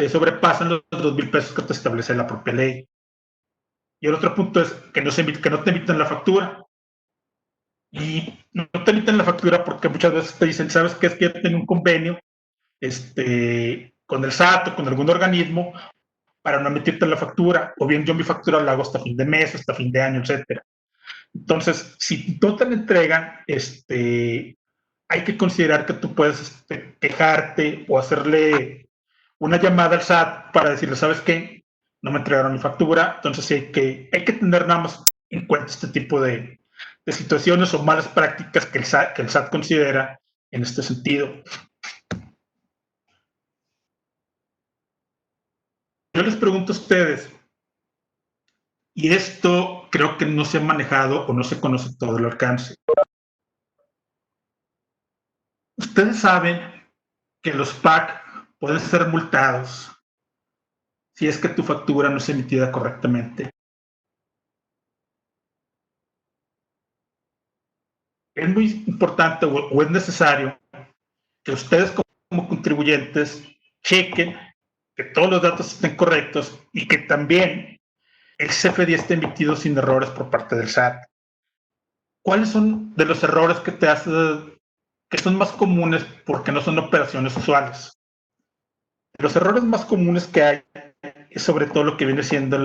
sobrepasan los 2,000 pesos que te establece la propia ley. Y el otro punto es que que no te emiten la factura. Y no te emiten la factura porque muchas veces te dicen, ¿sabes qué? Es que yo tengo un convenio con el SAT o con algún organismo para no emitirte la factura, o bien yo mi factura la hago hasta fin de mes, hasta fin de año, etcétera. Entonces, si no te la entregan, hay que considerar que tú puedes quejarte o hacerle una llamada al SAT para decirle, ¿sabes qué? No me entregaron mi factura. Entonces, sí hay que tener nada más en cuenta este tipo de situaciones o malas prácticas que el SAT considera en este sentido. Yo les pregunto a ustedes, y esto creo que no se ha manejado o no se conoce todo el alcance. Ustedes saben que los PAC pueden ser multados si es que tu factura no es emitida correctamente. Es muy importante o es necesario que ustedes como contribuyentes chequen que todos los datos estén correctos y que también el CFDI esté emitido sin errores por parte del SAT. ¿Cuáles son de los errores que son más comunes porque no son operaciones usuales? Los errores más comunes que hay es sobre todo lo que viene siendo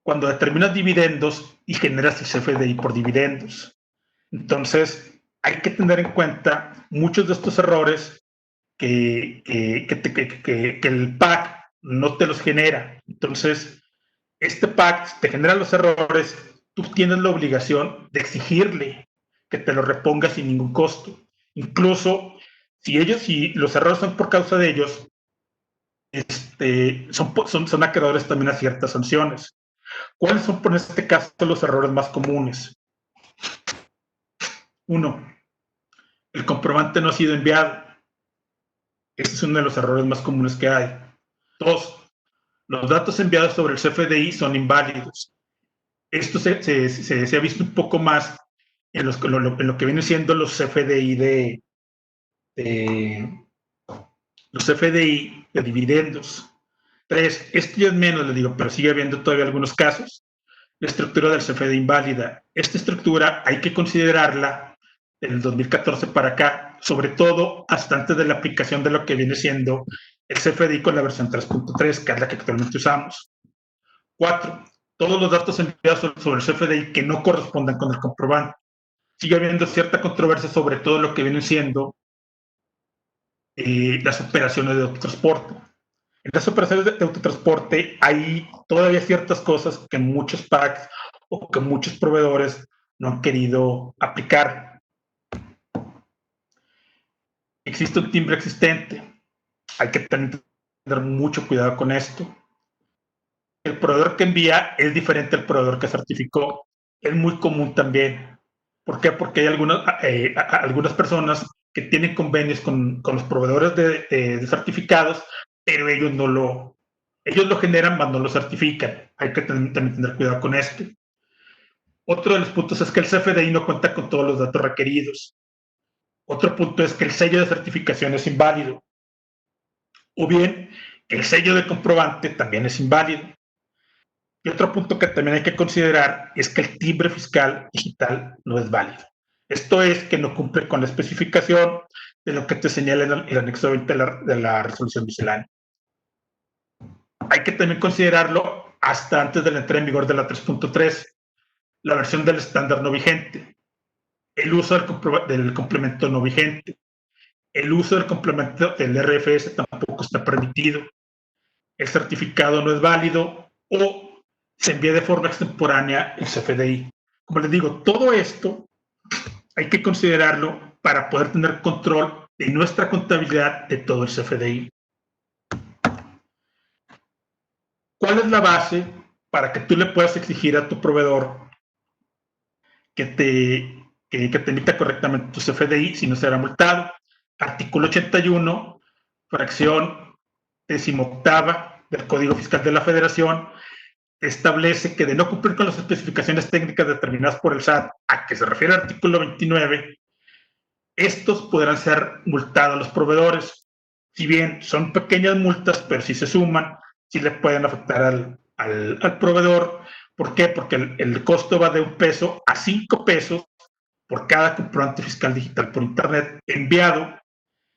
cuando determinas dividendos y generas el CFDI por dividendos. Entonces, hay que tener en cuenta muchos de estos errores que el PAC no te los genera. Entonces, este PAC te genera los errores, tú tienes la obligación de exigirle que te lo reponga sin ningún costo. Incluso si los errores son por causa de ellos, son acreedores también a ciertas sanciones. ¿Cuáles son, por este caso, los errores más comunes? Uno, el comprobante no ha sido enviado. Este es uno de los errores más comunes que hay. Dos, los datos enviados sobre el CFDI son inválidos. Esto se ha visto un poco más en lo que vienen siendo de los CFDI de dividendos. Tres, esto ya es menos, le digo, pero sigue habiendo todavía algunos casos. La estructura del CFDI inválida. Esta estructura hay que considerarla del 2014 para acá, sobre todo hasta antes de la aplicación de lo que viene siendo el CFDI con la versión 3.3, que es la que actualmente usamos. Cuatro, todos los datos enviados sobre el CFDI que no correspondan con el comprobante. Sigue habiendo cierta controversia sobre todo lo que vienen siendo las operaciones de autotransporte. En las operaciones de autotransporte hay todavía ciertas cosas que muchos PACs o que muchos proveedores no han querido aplicar. Existe un timbre existente. Hay que tener mucho cuidado con esto. El proveedor que envía es diferente al proveedor que certificó. Es muy común también. ¿Por qué? Porque hay algunas personas que tienen convenios con los proveedores de certificados, pero ellos lo generan, mas no lo certifican. Hay que también tener cuidado con esto. Otro de los puntos es que el CFDI no cuenta con todos los datos requeridos. Otro punto es que el sello de certificación es inválido. O bien, el sello de comprobante también es inválido. Y otro punto que también hay que considerar es que el timbre fiscal digital no es válido. Esto es que no cumple con la especificación de lo que te señala en el anexo 20 de la resolución miscelánea. Hay que también considerarlo hasta antes de la entrada en vigor de la 3.3, la versión del estándar no vigente, el uso del complemento no vigente, el uso del complemento del RFS tampoco está permitido, el certificado no es válido o se envía de forma extemporánea el CFDI. Como les digo, todo esto hay que considerarlo para poder tener control de nuestra contabilidad de todo el CFDI. ¿Cuál es la base para que tú le puedas exigir a tu proveedor que te emita correctamente tu CFDI si no será multado? Artículo 81, fracción 18ª del Código Fiscal de la Federación, establece que de no cumplir con las especificaciones técnicas determinadas por el SAT, a que se refiere el artículo 29, estos podrán ser multados a los proveedores. Si bien son pequeñas multas, pero si se suman, sí le pueden afectar al proveedor. ¿Por qué? Porque el costo va de 1 peso a 5 pesos por cada comprobante fiscal digital por Internet enviado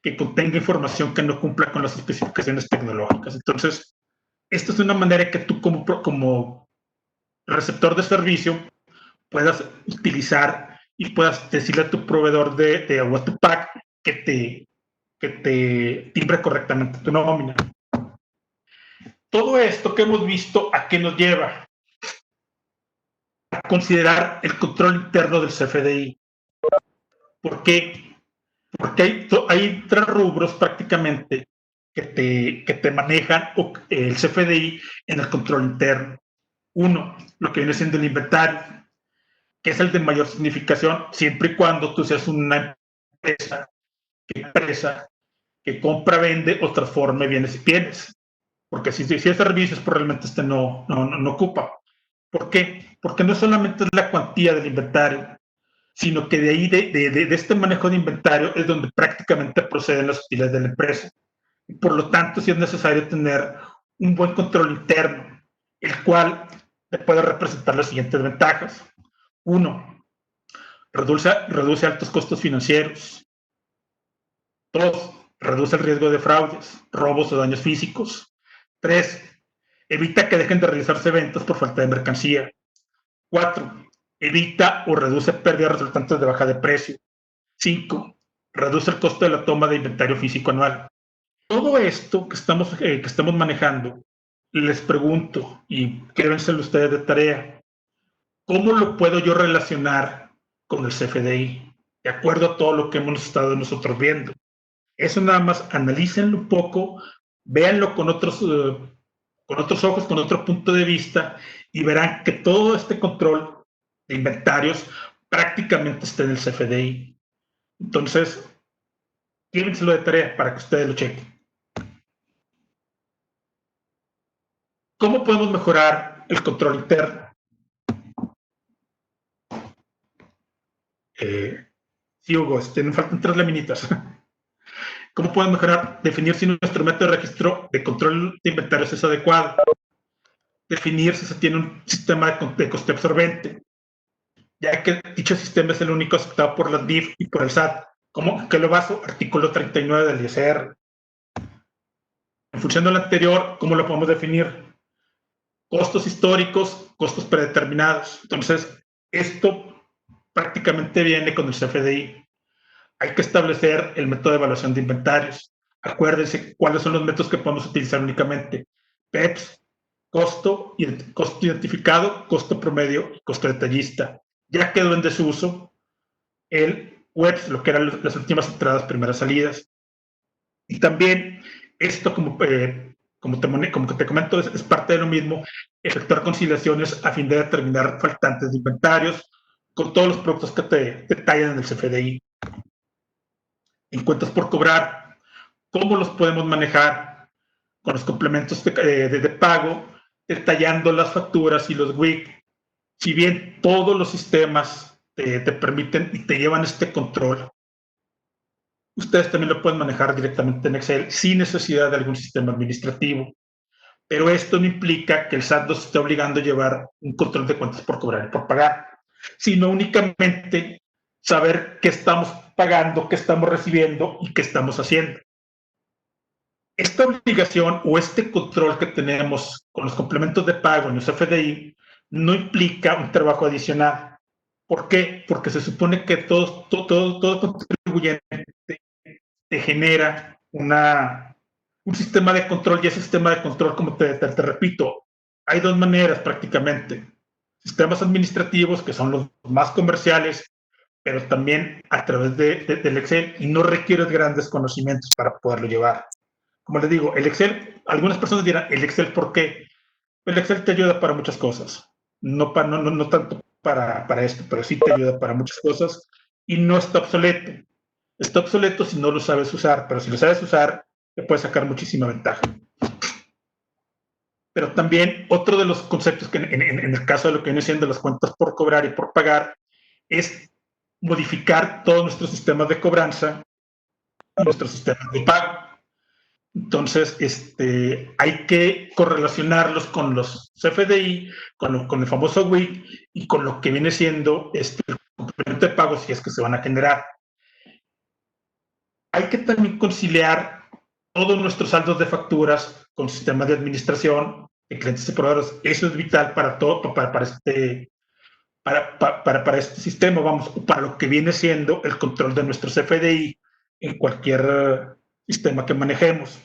que contenga información que no cumpla con las especificaciones tecnológicas. Entonces, esta es una manera que tú como receptor de servicio puedas utilizar y puedas decirle a tu proveedor o a tu PAC que te timbre correctamente tu nómina. Todo esto que hemos visto, ¿a qué nos lleva? A considerar el control interno del CFDI. ¿Por qué? Porque hay 3 rubros prácticamente que te manejan el CFDI en el control interno. Uno, lo que viene siendo el inventario, que es el de mayor significación, siempre y cuando tú seas una empresa que compra, vende o transforme bienes y bienes. Porque si es servicios, pues realmente no ocupa. ¿Por qué? Porque no solamente es la cuantía del inventario, sino que de ahí, de este manejo de inventario, es donde prácticamente proceden las utilidades de la empresa. Y por lo tanto, sí es necesario tener un buen control interno, el cual te puede representar las siguientes ventajas. Uno, reduce altos costos financieros. 2, reduce el riesgo de fraudes, robos o daños físicos. 3, evita que dejen de realizarse ventas por falta de mercancía. 4, evita o reduce pérdidas resultantes de baja de precio. 5, reduce el costo de la toma de inventario físico anual. Todo esto que estamos manejando, les pregunto, y quédenselo ustedes de tarea, ¿cómo lo puedo yo relacionar con el CFDI? De acuerdo a todo lo que hemos estado nosotros viendo. Eso nada más analícenlo un poco, véanlo con otros ojos, con otro punto de vista, y verán que todo este control de inventarios prácticamente está en el CFDI. Entonces, llévenselo de tarea para que ustedes lo chequen. ¿Cómo podemos mejorar el control interno? Sí, Hugo, me faltan 3 laminitas. ¿Cómo podemos mejorar? Definir si nuestro método de registro de control de inventarios es adecuado. Definir si se tiene un sistema de coste absorbente, ya que dicho sistema es el único aceptado por la DIF y por el SAT. ¿Cómo? ¿Qué lo baso? Artículo 39 del ISR. En función de lo anterior, ¿cómo lo podemos definir? Costos históricos, costos predeterminados. Entonces, esto prácticamente viene con el CFDI. Hay que establecer el método de evaluación de inventarios. Acuérdense cuáles son los métodos que podemos utilizar únicamente. PEPS, costo identificado, costo promedio y costo detallista. Ya quedó en desuso el WEPS, lo que eran las últimas entradas, primeras salidas. Y también esto, como te comento, es parte de lo mismo, efectuar conciliaciones a fin de determinar faltantes de inventarios con todos los productos que te detallan en el CFDI. en cuentas por cobrar, cómo los podemos manejar con los complementos de pago, detallando las facturas y los WIC. Si bien todos los sistemas te permiten y te llevan este control, ustedes también lo pueden manejar directamente en Excel sin necesidad de algún sistema administrativo. Pero esto no implica que el SAT nos esté obligando a llevar un control de cuentas por cobrar y por pagar, sino únicamente saber qué estamos pagando, qué estamos recibiendo y qué estamos haciendo. Esta obligación o este control que tenemos con los complementos de pago en los FDI no implica un trabajo adicional. ¿Por qué? Porque se supone que todo contribuyente te genera un sistema de control, y ese sistema de control, como te repito, hay dos maneras prácticamente. Sistemas administrativos, que son los más comerciales, pero también a través del Excel, y no requieres grandes conocimientos para poderlo llevar. Como les digo, el Excel, algunas personas dirán, el Excel, ¿por qué? El Excel te ayuda para muchas cosas, no tanto para esto, pero sí te ayuda para muchas cosas y no está obsoleto. Está obsoleto si no lo sabes usar, pero si lo sabes usar, te puede sacar muchísima ventaja. Pero también otro de los conceptos que en el caso de lo que viene siendo las cuentas por cobrar y por pagar es modificar todos nuestros sistemas de cobranza, nuestros sistemas de pago. Entonces, hay que correlacionarlos con los CFDI, con el famoso WIC y con lo que viene siendo el complemento de pago si es que se van a generar. Hay que también conciliar todos nuestros saldos de facturas con sistemas de administración de clientes y proveedores. Eso es vital para todo, para este sistema, vamos, para lo que viene siendo el control de nuestros FDI en cualquier sistema que manejemos.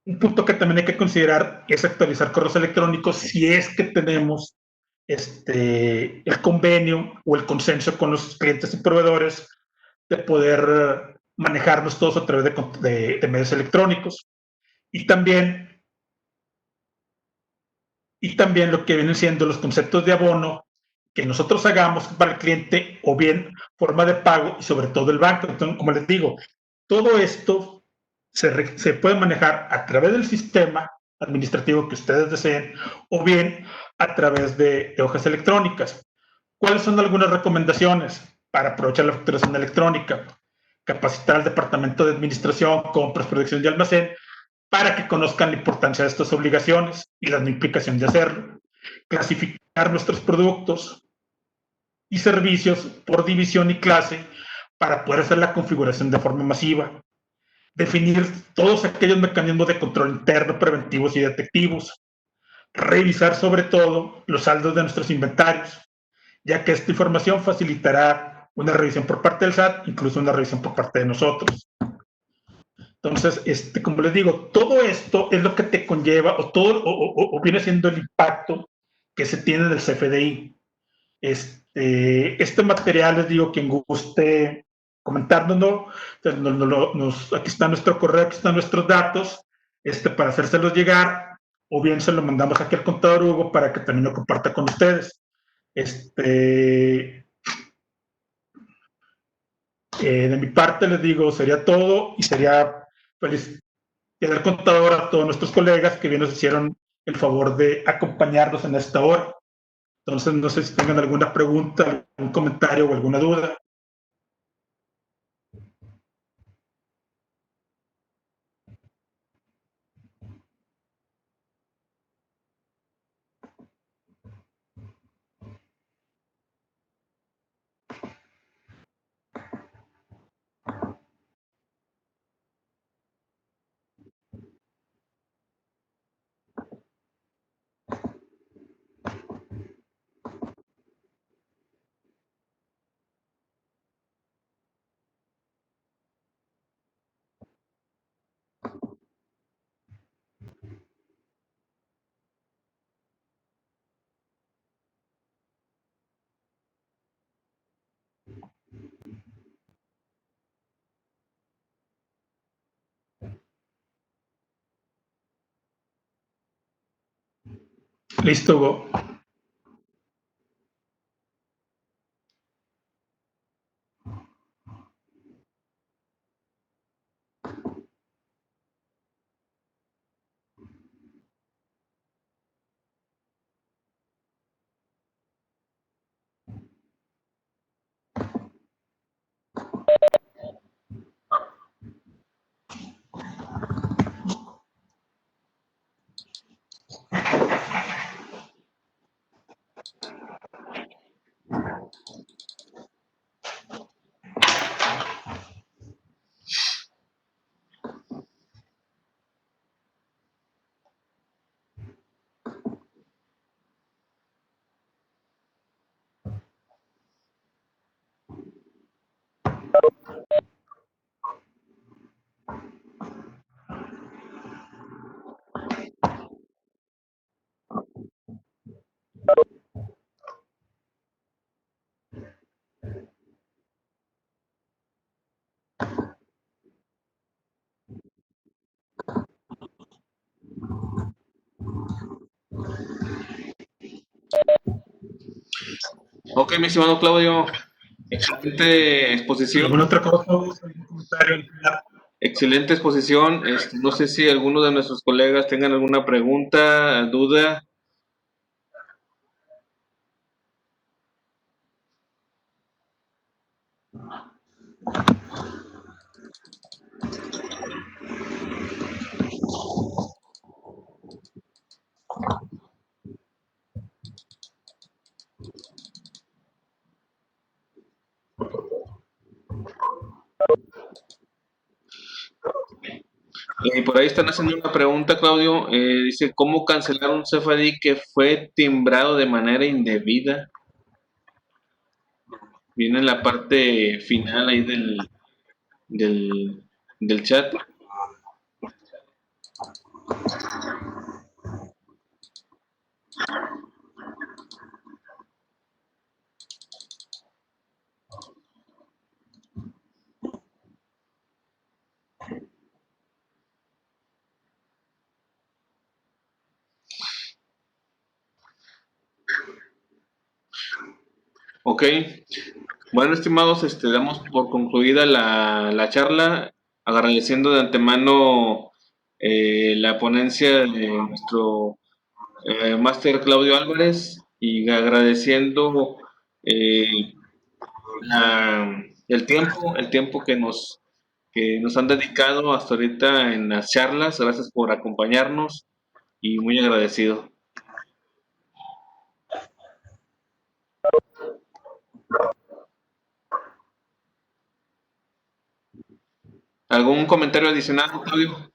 Un punto que también hay que considerar es actualizar correos electrónicos si es que tenemos el convenio o el consenso con los clientes y proveedores de poder manejarnos todos a través de medios electrónicos. Y también, y también lo que vienen siendo los conceptos de abono que nosotros hagamos para el cliente o bien forma de pago y sobre todo el banco. Entonces, como les digo, todo esto se puede manejar a través del sistema administrativo que ustedes deseen o bien a través de hojas electrónicas. ¿Cuáles son algunas recomendaciones para aprovechar la facturación electrónica? Capacitar al departamento de administración, compras, producción y almacén para que conozcan la importancia de estas obligaciones y la no implicación de hacerlo. Clasificar nuestros productos y servicios por división y clase para poder hacer la configuración de forma masiva. Definir todos aquellos mecanismos de control interno, preventivos y detectivos. Revisar sobre todo los saldos de nuestros inventarios, ya que esta información facilitará una revisión por parte del SAT, incluso una revisión por parte de nosotros. Entonces, como les digo, todo esto es lo que te conlleva o viene siendo el impacto que se tiene del CFDI. Este material, les digo, quien guste comentárnoslo, aquí está nuestro correo, aquí están nuestros datos, para hacérselos llegar, o bien se lo mandamos aquí al contador Hugo para que también lo comparta con ustedes. De mi parte, les digo, sería todo y sería feliz al contador a todos nuestros colegas que bien nos hicieron el favor de acompañarnos en esta hora. Entonces, no sé si tengan alguna pregunta, algún comentario o alguna duda. Listo, Hugo. Ok, mi estimado Claudio, excelente exposición. ¿Alguna otra cosa? ¿Algún comentario? Excelente exposición. No sé si alguno de nuestros colegas tengan alguna pregunta, duda. Por ahí están haciendo una pregunta, Claudio. Dice, ¿cómo cancelar un CFDI que fue timbrado de manera indebida? Viene en la parte final ahí del, del chat. Ok. Bueno, estimados, damos por concluida la charla, agradeciendo de antemano la ponencia de nuestro máster Claudio Álvarez y agradeciendo eh, el tiempo que nos han dedicado hasta ahorita en las charlas. Gracias por acompañarnos y muy agradecido. ¿Algún comentario adicional, Claudio?